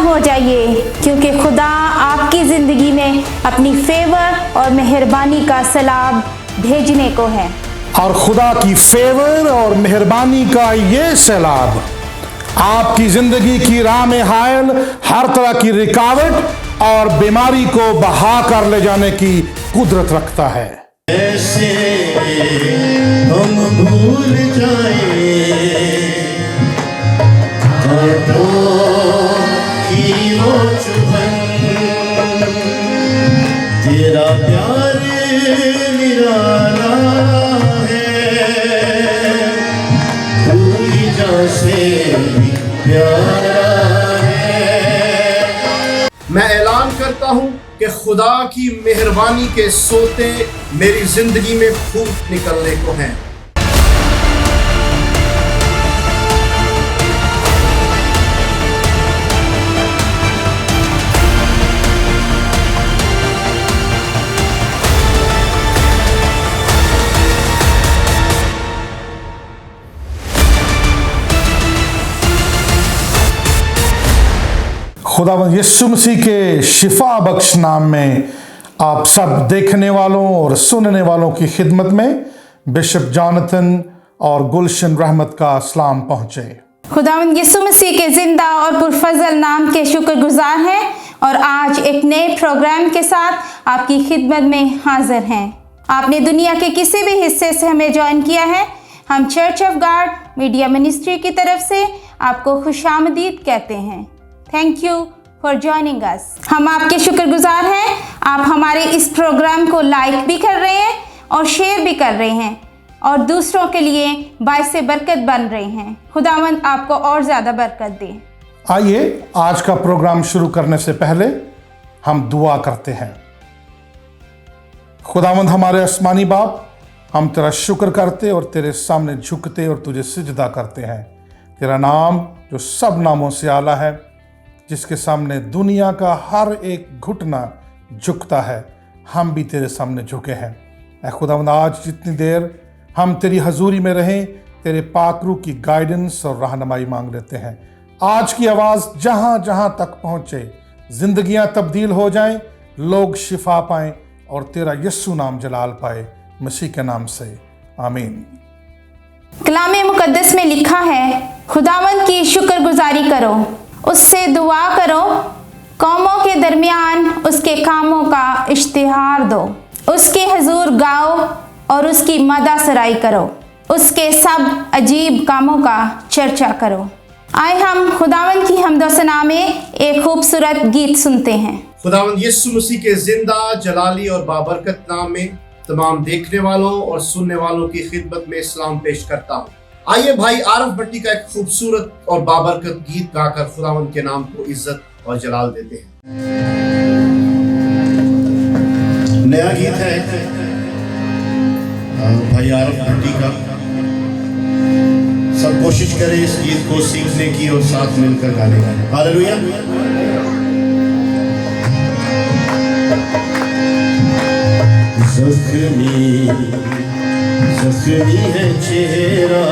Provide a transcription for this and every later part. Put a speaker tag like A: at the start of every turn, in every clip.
A: हो जाइए, क्योंकि खुदा आपकी ज़िंदगी में अपनी फेवर और मेहरबानी का सैलाब भेजने को है।
B: और खुदा की फेवर और मेहरबानी का ये सैलाब आपकी जिंदगी की राह में हायल हर तरह की रुकावट और बीमारी को बहा कर ले जाने की कुदरत रखता है।
C: ऐसे हम भूल जाए की वो चुभन, तेरा प्यार निराला है, पूरी जान से भी प्यारा है। मैं ऐलान करता हूँ कि खुदा की मेहरबानी के सोते मेरी जिंदगी में फूट निकलने को हैं।
B: खुदावंद यीशु मसीह के शिफा बख्श नाम में आप सब देखने वालों और सुनने वालों की खिदमत में बिशप जॉनथन और गुलशन रहमत का सलाम पहुँचे।
A: खुदावंद यीशु मसीह के जिंदा और पुरफजल नाम के शुक्रगुजार हैं और आज एक नए प्रोग्राम के साथ आपकी खिदमत में हाजिर हैं। आपने दुनिया के किसी भी हिस्से से हमें ज्वाइन किया है, हम church of God media ministry की तरफ से आपको खुशामदीद कहते हैं। Thank you for joining us. हम आपके शुक्रगुजार हैं। आप हमारे इस प्रोग्राम को लाइक भी कर रहे हैं और शेयर भी कर रहे हैं और दूसरों के लिए बाइसे बरकत बन रहे हैं। खुदावंद आपको और ज़्यादा बरकत दे।
B: आइए आज का प्रोग्राम शुरू करने से पहले हम दुआ करते हैं। खुदावंद हमारे आसमानी बाप, हम तेरा शुक्र करते और तेरे सामने झुकते और तुझे सिजदा करते हैं। तेरा नाम जो सब नामों से आला है, जिसके सामने दुनिया का हर एक घुटना झुकता है, हम भी तेरे सामने झुके हैं। ऐ खुदावंद, आज जितनी देर हम तेरी हजूरी में रहें, तेरे पाकरू की गाइडेंस और रहनुमाई मांग लेते हैं। आज की आवाज़ जहाँ जहाँ तक पहुँचे, जिंदगियाँ तब्दील हो जाएं, लोग शिफा पाएं और तेरा यस्सु नाम जलाल पाए, मसीह के नाम से आमीन।
A: कलाम मुकद्दस में लिखा है, खुदावंद की शुक्रगुजारी करो, उससे दुआ करो, कौमों के दरमियान उसके कामों का इश्तिहार दो, उसके हजूर गाओ और उसकी मदा सराई करो, उसके सब अजीब कामों का चर्चा करो। आए हम खुदावंद की हम्द व सना में एक खूबसूरत गीत सुनते हैं।
C: खुदावंद यीशु मसीह के जिंदा जलाली और बाबरकत नाम में तमाम देखने वालों और सुनने वालों की खिदमत में सलाम पेश करता हूँ। आइए भाई आरफ भट्टी का एक खूबसूरत और बाबरकत गीत गाकर खुदावंद के नाम को इज्जत और जलाल देते हैं। नया गीत है भाई आरफ भट्टी का। सब कोशिश करें इस गीत को सीखने की और साथ मिलकर गाने का। हालेलुया। जख्मी है चेहरा,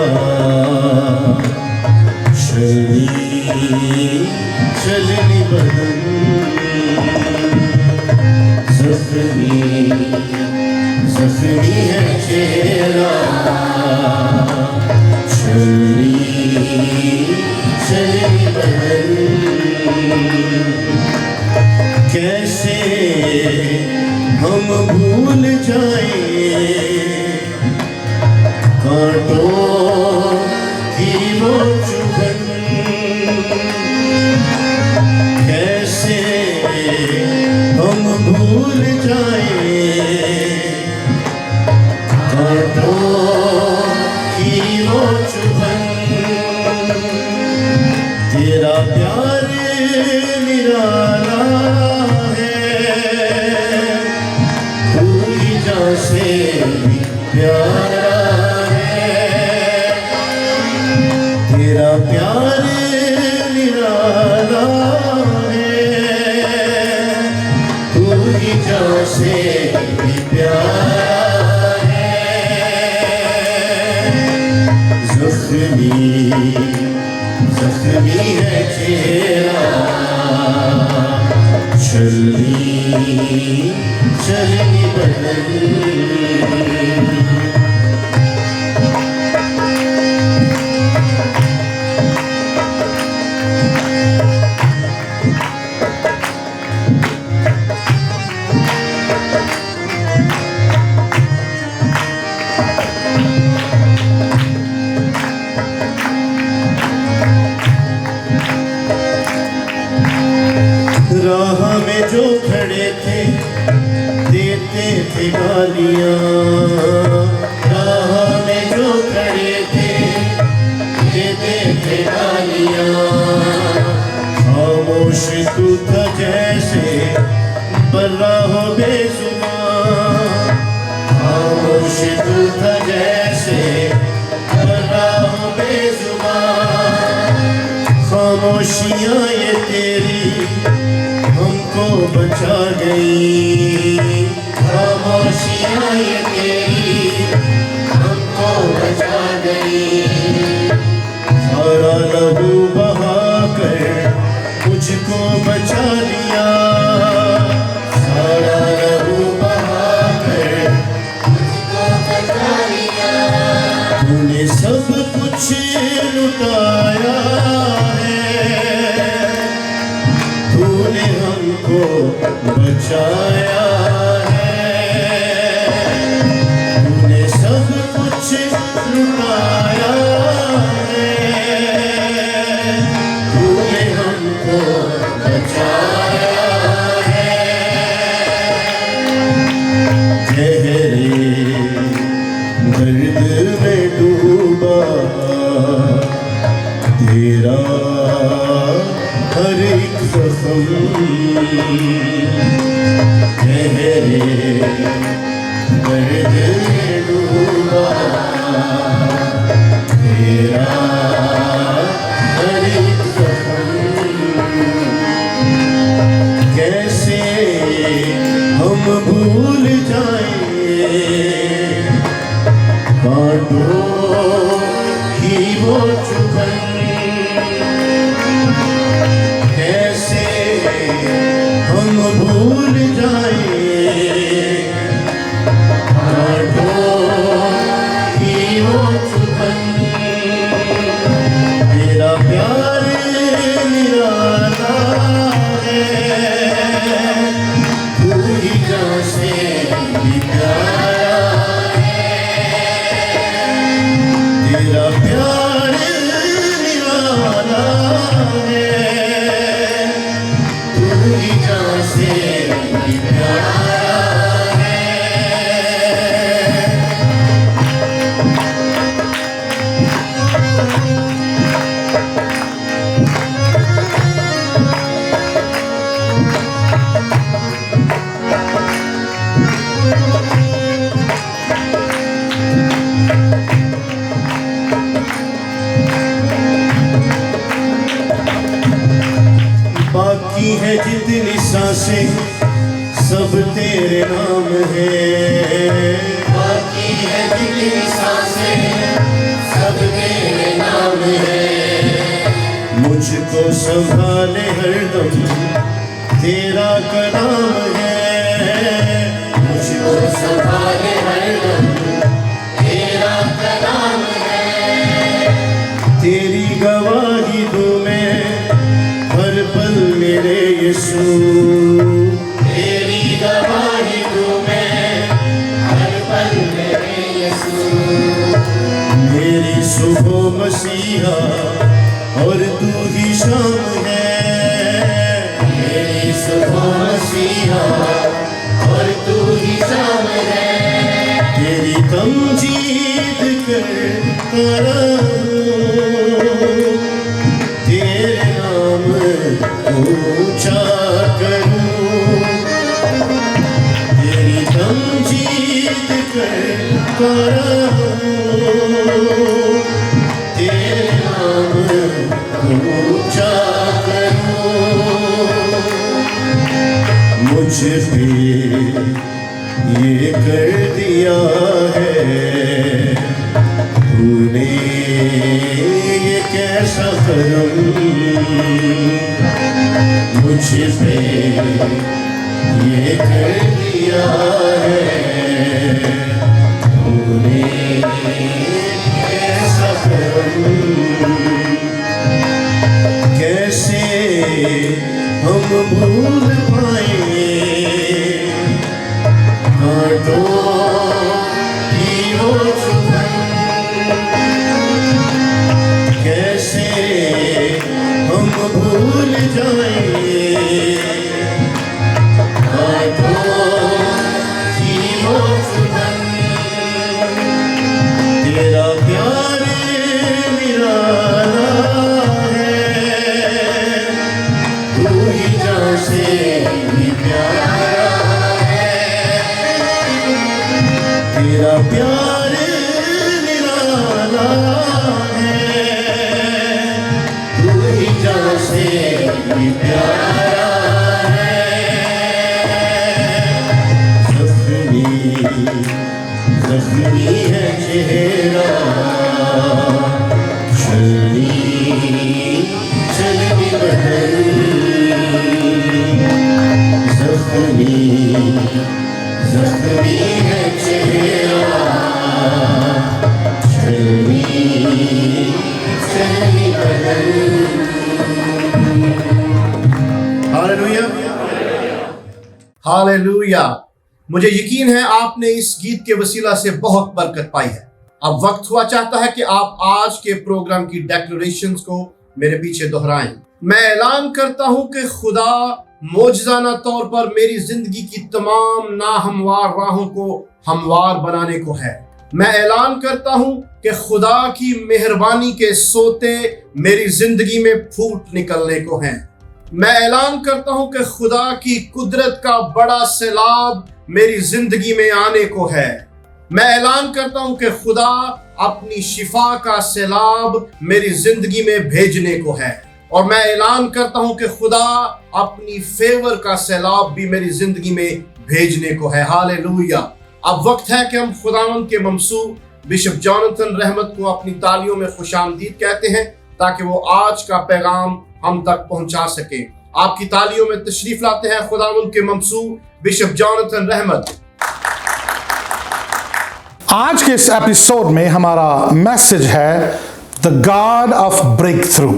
C: चलनी बदन, जख्मी है चेहरा, चलनी बदन। कैसे हम भूल जाए कांटों की वो चुभन, कैसे हम भूल जाए कांटों की वो चुभन। तेरा प्यार निराला है, पूरी जान से भी प्यारा है, तेरा प्यार निराला है, पूरी जान से भी प्यारा है। जख्मी है चेहरा,
D: चलनी बदल। राह में जो खड़े थे देते थे गालियाँ, राह में जो खड़े थे देते थे गालियाँ। खामोश तू था जैसे बर्रा हो बेजुबान, खामोश तू था जैसे बर्रा हो बेजुबान। खामोशियाँ ये तेरी हमको बचा गई, खामोशियाँ ये तेरी हमको बचा गई। सारा लहू बहा कर मुझको बचा लिया, सारा लहू बहा कर मुझको बचा लिया। तूने सब कुछ लुटाया है, तूने हमको बचाया है। तूने सब कुछ लुटाया है, तूने हमको बचाया है। गहरे दर्द में डूबा तेरा हर एक जख्म, गहरे दर्द में डूबा तेरा हर एक जख्म। कैसे हम भूल जाएं कांटों की वो चुभन, कैसे हम भूल जाएं कांटों की वो चुभन। तेरा प्यार निराला है, तू ही जान से भी प्यारा है। तेरा प्यार निराला है, तू ही जान से भी प्यारा है। बाकी है जितनी सांसें सब तेरे नाम है, बाकी है जितनी सांसें सब तेरे नाम है। मुझको संभाले हरदम तेरा कलाम है, मुझको संभाले हरदम तेरा कलाम है। तेरी गवाही दूं मैं हर पल मेरे यीशु, तेरी गवाही दूं मैं हर पल मेरे यीशु। मेरी सुबह मसीहा और तू ही शाम है, मेरी सुबह मसीहा और तू ही शाम है। तेरी तमजीद करता रहूं, तेरे नाम ऊंचा करूं। तेरी तमजीद करता रहूं, तेरे नाम ऊंचा करूं। मुझ पे ये कर दिया है तूने, ये कैसा करम मुझ पे ये कर दिया है तूने, ऐसा करम कैसे हम भूल पाएंगे कांटों की वो चुभन, कैसे हम भूल जाएंगे कांटों की वो चुभन। तेरा प्यार निराला है, तू ही जान से भी प्यारा है। तेरा प्यार निराला है, तू ही जान से भी प्यारा है। जख्मी जख्मी है चेहरा, चलनी बदन, जख्मी जख्मी है चेहरा, चलनी बदन।
C: Hallelujah, hallelujah. मुझे यकीन है आपने इस गीत के वसीला से बहुत बरकत पाई है। अब वक्त हुआ चाहता है कि आप आज के प्रोग्राम की डेक्लरेशंस को मेरे पीछे दोहराएं। मैं ऐलान करता हूं कि खुदा मौजज़ाना तौर पर मेरी जिंदगी की तमाम नाहमवार राहों को हमवार बनाने को है। मैं ऐलान करता हूं कि खुदा की मेहरबानी के सोते मेरी जिंदगी में फूट निकलने को हैं। मैं ऐलान करता हूं कि खुदा की कुदरत का बड़ा सैलाब मेरी जिंदगी में आने को है। मैं ऐलान करता हूं कि खुदा अपनी शिफा का सैलाब मेरी जिंदगी में भेजने को है। और मैं ऐलान करता हूं कि खुदा अपनी फेवर का सैलाब भी मेरी जिंदगी में भेजने को है। हालेलुया। अब वक्त है कि हम खुदावंद के ममसूब बिशप जोनाथन रहमत को अपनी तालियों में खुशामदीद कहते हैं ताकि वो आज का पैगाम हम तक पहुंचा सके। आपकी तालियों में तशरीफ लाते हैं खुदावंद के ममसूब बिशप जोनाथन रहमत।
B: आज के इस एपिसोड में हमारा मैसेज है the God of breakthrough,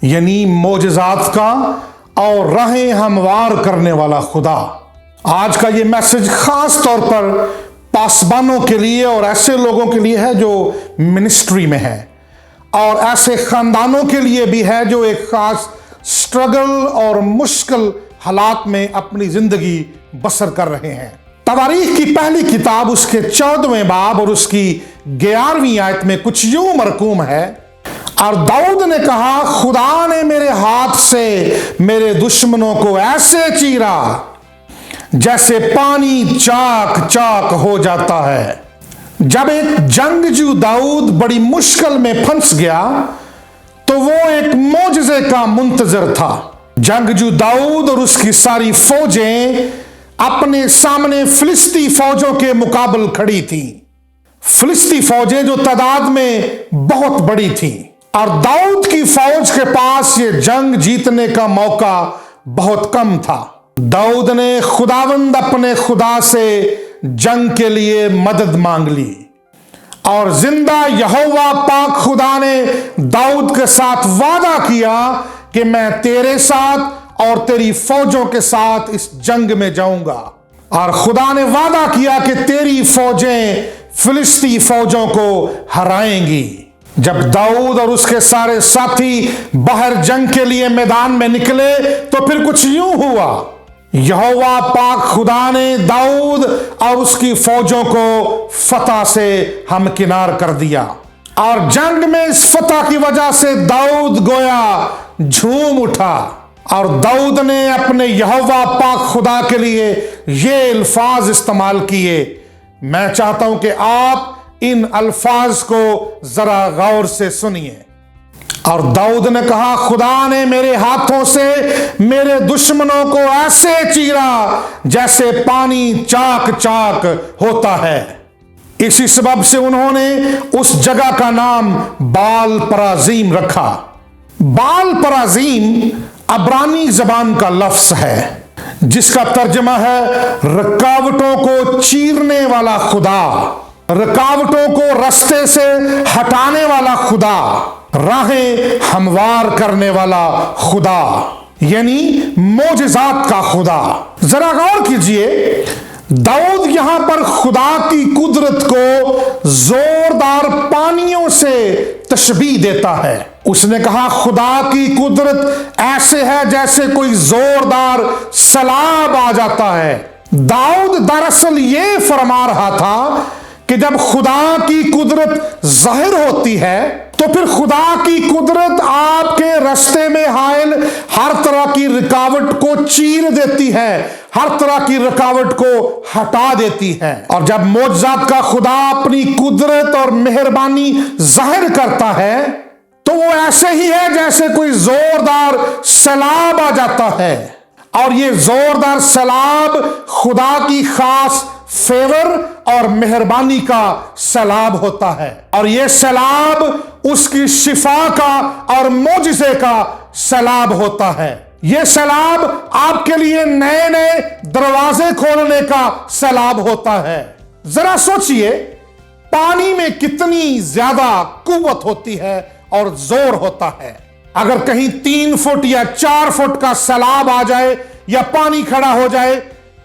B: यानी मोजज़ात का और राहें हमवार करने वाला खुदा। आज का ये मैसेज खास तौर पर पासबानों के लिए और ऐसे लोगों के लिए है जो मिनिस्ट्री में है, और ऐसे खानदानों के लिए भी है जो एक खास स्ट्रगल और मुश्किल हालात में अपनी जिंदगी बसर कर रहे हैं। तवारीख की पहली किताब उसके 14वें बाब और उसकी 11वीं आयत में कुछ यूं मरकूम है, और दाऊद ने कहा, खुदा ने मेरे हाथ से मेरे दुश्मनों को ऐसे चीरा जैसे पानी चाक चाक हो जाता है। जब एक जंगजू दाऊद बड़ी मुश्किल में फंस गया तो वो एक मोजज़े का मुंतजर था। जंगजू दाऊद और उसकी सारी फौजें अपने सामने फिलिस्ती फौजों के मुकाबले खड़ी थी। फिलिस्ती फौजें जो तादाद में बहुत बड़ी थी, और दाऊद की फौज के पास ये जंग जीतने का मौका बहुत कम था। दाऊद ने खुदावंद अपने खुदा से जंग के लिए मदद मांग ली, और जिंदा यहोवा पाक खुदा ने दाऊद के साथ वादा किया कि मैं तेरे साथ और तेरी फौजों के साथ इस जंग में जाऊंगा। और खुदा ने वादा किया कि तेरी फौजें फिलिस्ती फौजों को हराएंगी। जब दाऊद और उसके सारे साथी बाहर जंग के लिए मैदान में निकले तो फिर कुछ यूं हुआ, यहोवा पाक खुदा ने दाऊद और उसकी फौजों को फतह से हमकिनार कर दिया, और जंग में इस फतह की वजह से दाऊद गोया झूम उठा। और दाऊद ने अपने यहोवा पाक खुदा के लिए ये अल्फाज इस्तेमाल किए। मैं चाहता हूं कि आप इन अल्फाज को जरा गौर से सुनिए। और दाऊद ने कहा, खुदा ने मेरे हाथों से मेरे दुश्मनों को ऐसे चीरा जैसे पानी चाक चाक होता है। इसी सबब से उन्होंने उस जगह का नाम बाल पराजीम रखा। बाल पराजीम अब्रानी जबान का लफ्ज है जिसका तर्जमा है रुकावटों को चीरने वाला खुदा, रुकावटों को रास्ते से हटाने वाला खुदा, राहें हमवार करने वाला खुदा, यानी मोजज़ात का खुदा। जरा गौर कीजिए, दाऊद यहां पर खुदा की कुदरत को जोरदार पानियों से तशबीह देता है। उसने कहा खुदा की कुदरत ऐसे है जैसे कोई जोरदार सैलाब आ जाता है। दाऊद दरअसल ये फरमा रहा था कि जब खुदा की कुदरत जाहिर होती है तो फिर खुदा की कुदरत आपके रास्ते में हायल हर तरह की रुकावट को चीर देती है, हर तरह की रुकावट को हटा देती है। और जब मोजज़ात का खुदा अपनी कुदरत और मेहरबानी जाहिर करता है तो वो ऐसे ही है जैसे कोई जोरदार सैलाब आ जाता है। और ये जोरदार सैलाब खुदा की खास फेवर और मेहरबानी का सैलाब होता है, और ये सैलाब उसकी शिफा का और मोजिज़े का सैलाब होता है। ये सैलाब आपके लिए नए नए दरवाजे खोलने का सैलाब होता है। जरा सोचिए, पानी में कितनी ज्यादा कुव्वत होती है और जोर होता है। अगर कहीं 3 फुट या 4 फुट का सैलाब आ जाए या पानी खड़ा हो जाए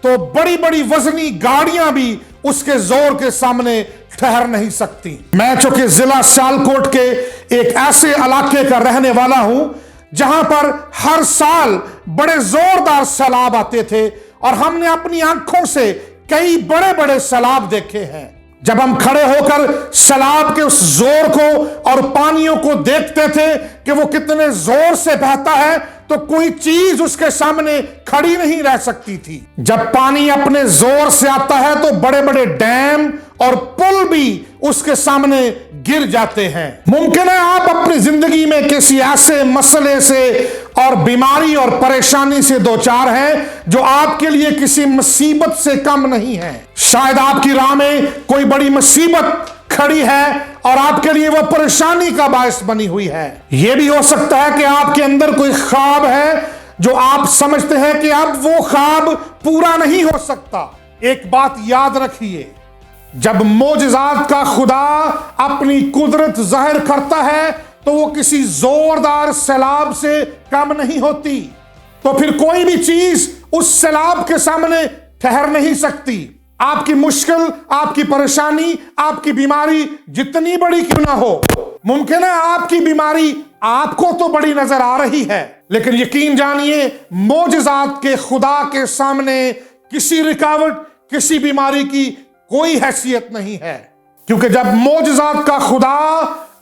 B: तो बड़ी बड़ी वजनी गाड़ियां भी उसके जोर के सामने ठहर नहीं सकती। मैं चूंकि जिला सियालकोट के एक ऐसे इलाके का रहने वाला हूं जहां पर हर साल बड़े जोरदार सैलाब आते थे और हमने अपनी आंखों से कई बड़े बड़े सैलाब देखे हैं। जब हम खड़े होकर सैलाब के उस जोर को और पानियों को देखते थे कि वो कितने जोर से बहता है तो कोई चीज उसके सामने खड़ी नहीं रह सकती थी। जब पानी अपने जोर से आता है तो बड़े बड़े डैम और पुल भी उसके सामने गिर जाते हैं। मुमकिन है आप अपनी जिंदगी में किसी ऐसे मसले से और बीमारी और परेशानी से दो चार हैं जो आपके लिए किसी मुसीबत से कम नहीं है। शायद आपकी राह में कोई बड़ी मुसीबत खड़ी है और आपके लिए वो परेशानी का बायस बनी हुई है। यह भी हो सकता है कि आपके अंदर कोई ख्वाब है जो आप समझते हैं कि अब वो ख्वाब पूरा नहीं हो सकता। एक बात याद रखिए, जब मोजज़ात का खुदा अपनी कुदरत जाहिर करता है तो वो किसी जोरदार सैलाब से कम नहीं होती, तो फिर कोई भी चीज उस सैलाब के सामने ठहर नहीं सकती। आपकी मुश्किल, आपकी परेशानी, आपकी बीमारी जितनी बड़ी क्यों ना हो, मुमकिन है आपकी बीमारी आपको तो बड़ी नजर आ रही है, लेकिन यकीन जानिए मोजज़ात के खुदा के सामने किसी रुकावट, किसी बीमारी की कोई हैसियत नहीं है। क्योंकि जब मोजज़ात का खुदा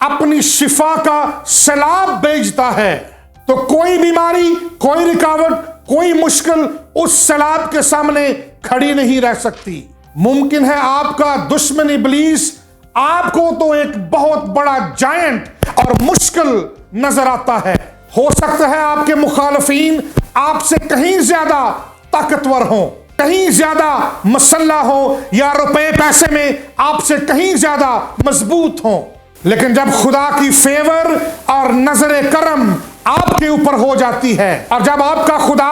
B: अपनी शिफा का सैलाब भेजता है तो कोई बीमारी, कोई रुकावट, कोई मुश्किल उस सैलाब के सामने खड़ी नहीं रह सकती। मुमकिन है आपका दुश्मन इब्लीस आपको तो एक बहुत बड़ा जायंट और मुश्किल नजर आता है। हो सकता है आपके मुखालफीन आपसे कहीं ज्यादा ताकतवर हो, कहीं ज्यादा मसल्ला हो, या रुपए पैसे में आपसे कहीं ज्यादा मजबूत हो, लेकिन जब खुदा की फेवर और नजर करम आपके ऊपर हो जाती है और जब आपका खुदा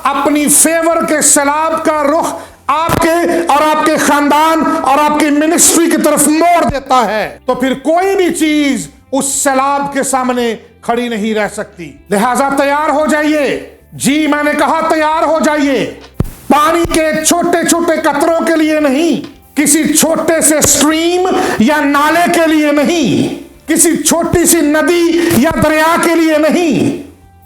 B: अपनी फेवर के सैलाब का रुख आपके और आपके खानदान और आपकी मिनिस्ट्री की तरफ मोड़ देता है तो फिर कोई भी चीज उस सैलाब के सामने खड़ी नहीं रह सकती। लिहाजा तैयार हो जाइए। जी, मैंने कहा तैयार हो जाइए। पानी के छोटे छोटे कतरों के लिए नहीं, किसी छोटे से स्ट्रीम या नाले के लिए नहीं, किसी छोटी सी नदी या दरिया के लिए नहीं,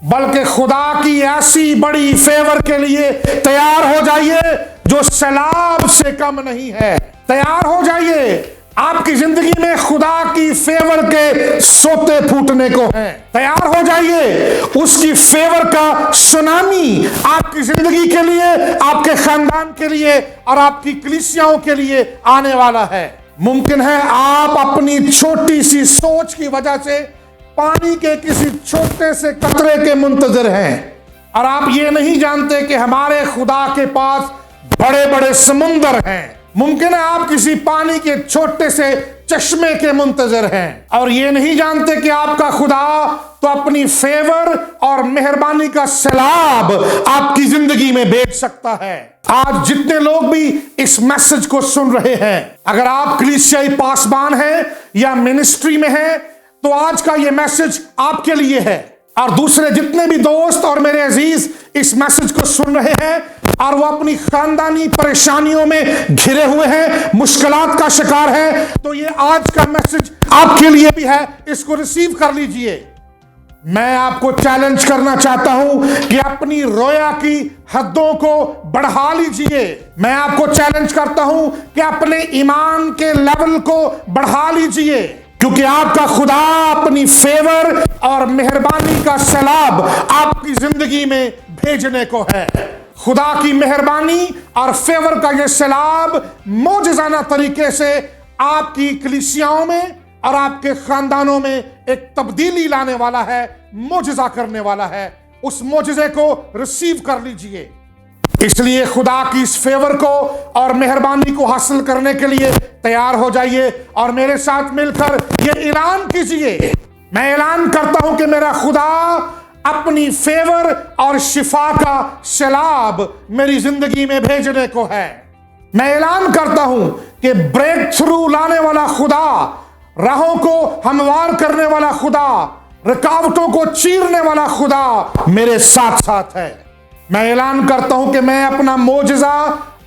B: बल्कि खुदा की ऐसी बड़ी फेवर के लिए तैयार हो जाइए जो सैलाब से कम नहीं है। तैयार हो जाइए, आपकी जिंदगी में खुदा की फेवर के सोते फूटने को हैं। तैयार हो जाइए, उसकी फेवर का सुनामी आपकी जिंदगी के लिए, आपके खानदान के लिए और आपकी कलीसियाओं के लिए आने वाला है। मुमकिन है आप अपनी छोटी सी सोच की वजह से पानी के किसी छोटे से कतरे के मुंतजर हैं और आप ये नहीं जानते कि हमारे खुदा के पास बड़े बड़े समुंदर हैं, मुमकिन है आप किसी पानी के छोटे से चश्मे के मुंतजर हैं और ये नहीं जानते कि आपका खुदा तो अपनी फेवर और मेहरबानी का सैलाब आपकी जिंदगी में भेज सकता है। आज जितने लोग भी इस मैसेज को सुन रहे हैं, अगर आप कलीसियाई पासबान हैं या मिनिस्ट्री में हैं, तो आज का ये मैसेज आपके लिए है। और दूसरे जितने भी दोस्त और मेरे अजीज इस मैसेज को सुन रहे हैं और वो अपनी खानदानी परेशानियों में घिरे हुए हैं, मुश्किलात का शिकार है, तो ये आज का मैसेज आपके लिए भी है। इसको रिसीव कर लीजिए। मैं आपको चैलेंज करना चाहता हूं कि अपनी रोया की हदों को बढ़ा लीजिए। मैं आपको चैलेंज करता हूं कि अपने ईमान के लेवल को बढ़ा लीजिए, क्योंकि आपका खुदा अपनी फेवर और मेहरबानी का सैलाब आपकी जिंदगी में भेजने को है। खुदा की मेहरबानी और फेवर का यह सैलाब मौजज़ाना तरीके से आपकी कलीसियाओं में और आपके खानदानों में एक तब्दीली लाने वाला है, मौजज़ा करने वाला है। उस मौजज़े को रिसीव कर लीजिए। इसलिए खुदा की इस फेवर को और मेहरबानी को हासिल करने के लिए तैयार हो जाइए और मेरे साथ मिलकर ये ऐलान कीजिए। मैं ऐलान करता हूं कि मेरा खुदा अपनी फेवर और शिफा का सैलाब मेरी जिंदगी में भेजने को है। मैं ऐलान करता हूं कि ब्रेक थ्रू लाने वाला खुदा, राहों को हमवार करने वाला खुदा, रुकावटों को चीरने वाला खुदा मेरे साथ साथ है। मैं ऐलान करता हूं कि मैं अपना मौजज़ा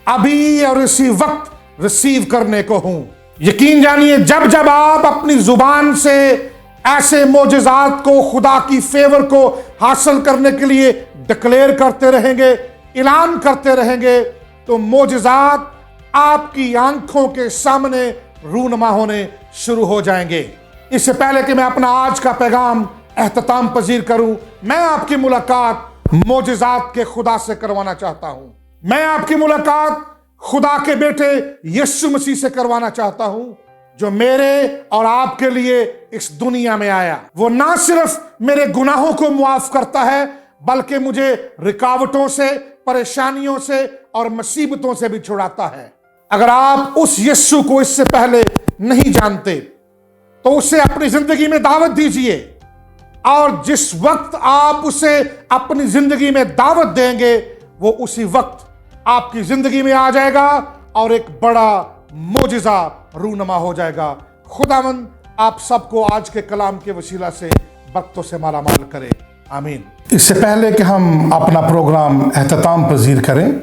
B: अभी और इसी वक्त रिसीव करने को हूं। यकीन जानिए, जब जब आप अपनी जुबान से ऐसे मौजज़ात को, खुदा की फेवर को हासिल करने के लिए डिक्लेयर करते रहेंगे, ऐलान करते रहेंगे, तो मौजज़ात आपकी आंखों के सामने रूनुमा होने शुरू हो जाएंगे। इससे पहले कि मैं अपना आज का पैगाम एहतताम पजीर करूं, मैं आपकी मुलाकात मौजज़ात के खुदा से करवाना चाहता हूं। मैं आपकी मुलाकात खुदा के बेटे यीशु मसीह से करवाना चाहता हूं, जो मेरे और आपके लिए इस दुनिया में आया। वो ना सिर्फ मेरे गुनाहों को मुआफ करता है, बल्कि मुझे रुकावटों से, परेशानियों से और मुसीबतों से भी छुड़ाता है। अगर आप उस यीशु को इससे पहले नहीं जानते, तो उसे अपनी जिंदगी में दावत दीजिए, और जिस वक्त आप उसे अपनी जिंदगी में दावत देंगे, वो उसी वक्त आपकी जिंदगी में आ जाएगा और एक बड़ा मौजज़ा रूनुमा हो जाएगा। खुदावंद आप सबको आज के कलाम के वसीला से बरकतों से मालामाल करे। आमीन। इससे पहले कि हम अपना प्रोग्राम एहतताम पजीर करें,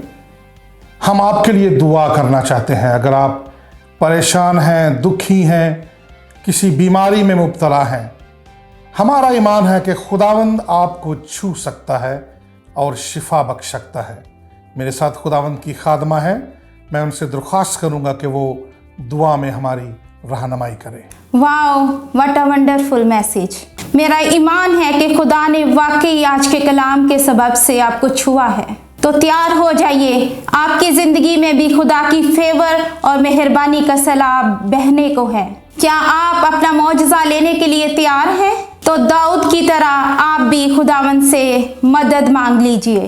B: हम आपके लिए दुआ करना चाहते हैं। अगर आप परेशान हैं, दुखी हैं, किसी बीमारी में मुब्तला हैं, हमारा ईमान है कि खुदावंद आपको छू सकता है और शिफा बख्श सकता है। मेरे साथ खुदावंद की खादमा है, मैं उनसे दरख्वास्त करूंगा कि वो दुआ में हमारी रहनुमाई करें।
A: Wow, what a wonderful message. मेरा ईमान है कि खुदा ने वाकई आज के कलाम के सबब से आपको छुआ है। तो तैयार हो जाइए, आपकी ज़िंदगी में भी खुदा की फेवर और मेहरबानी का सैलाब बहने को है। क्या आप अपना मौजज़ा लेने के लिए तैयार हैं? तो दाऊद की तरह आप भी खुदावंद से मदद मांग लीजिए,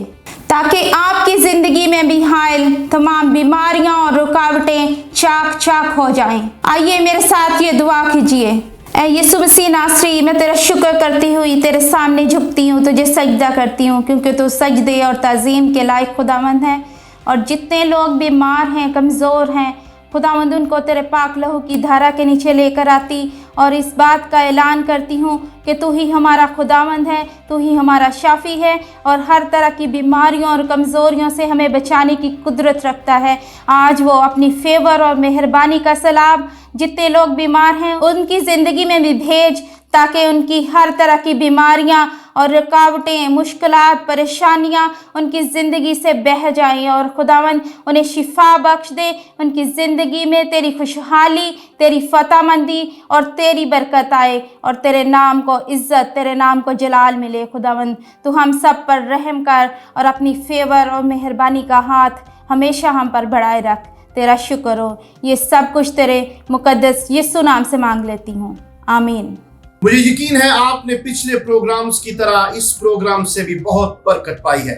A: ताकि आपकी ज़िंदगी में भी हायल तमाम बीमारियां और रुकावटें चाक चाक हो जाएं। आइए मेरे साथ ये दुआ कीजिए। ऐ यीशु मसीह नासरी, मैं तेरा शुक्र करती हुई तेरे सामने झुकती हूँ, तुझे सजदा करती हूँ, क्योंकि तू सजदे और ताज़ीम के लायक खुदावंद है। और जितने लोग बीमार हैं, कमज़ोर हैं, खुदावंद उनको तेरे पाक लहू की धारा के नीचे लेकर आती और इस बात का ऐलान करती हूँ कि तू ही हमारा खुदावंद है, तू ही हमारा शाफ़ी है और हर तरह की बीमारियों और कमज़ोरियों से हमें बचाने की कुदरत रखता है। आज वो अपनी फेवर और मेहरबानी का सलाब जितने लोग बीमार हैं उनकी ज़िंदगी में भी भेज, ताकि उनकी हर तरह की बीमारियां और रुकावटें, मुश्किलात, परेशानियां उनकी ज़िंदगी से बह जाएं और खुदावंद उन्हें शिफा बख्श दे। उनकी ज़िंदगी में तेरी खुशहाली, तेरी फतहमंदी और तेरी बरकत आए और तेरे नाम को इज़्ज़त, तेरे नाम को जलाल मिले। खुदावंद तू हम सब पर रहम कर और अपनी फेवर और मेहरबानी का हाथ हमेशा हम पर बढ़ाए रख। तेरा शुक्र हो। ये सब कुछ तेरे मुकद्दस यीशु नाम से मांग लेती हूँ, आमीन।
C: मुझे यकीन है आपने पिछले प्रोग्राम्स की तरह इस प्रोग्राम से भी बहुत बरकत पाई है।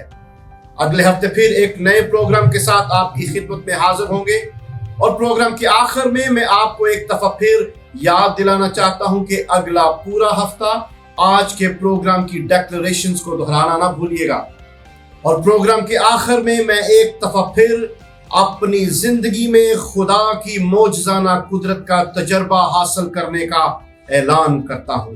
C: अगले हफ्ते फिर एक नए प्रोग्राम के साथ आपकी खिदमत में हाजिर होंगे। और प्रोग्राम के आखिर में मैं आपको एक दफा फिर याद दिलाना चाहता हूं कि अगला पूरा हफ्ता आज के प्रोग्राम की डेक्लरेशंस को दोहराना ना भूलिएगा। और प्रोग्राम के आखिर में मैं एक दफा फिर अपनी जिंदगी में खुदा की मौजज़ाना कुदरत का तजर्बा हासिल करने का ऐलान करता हूं।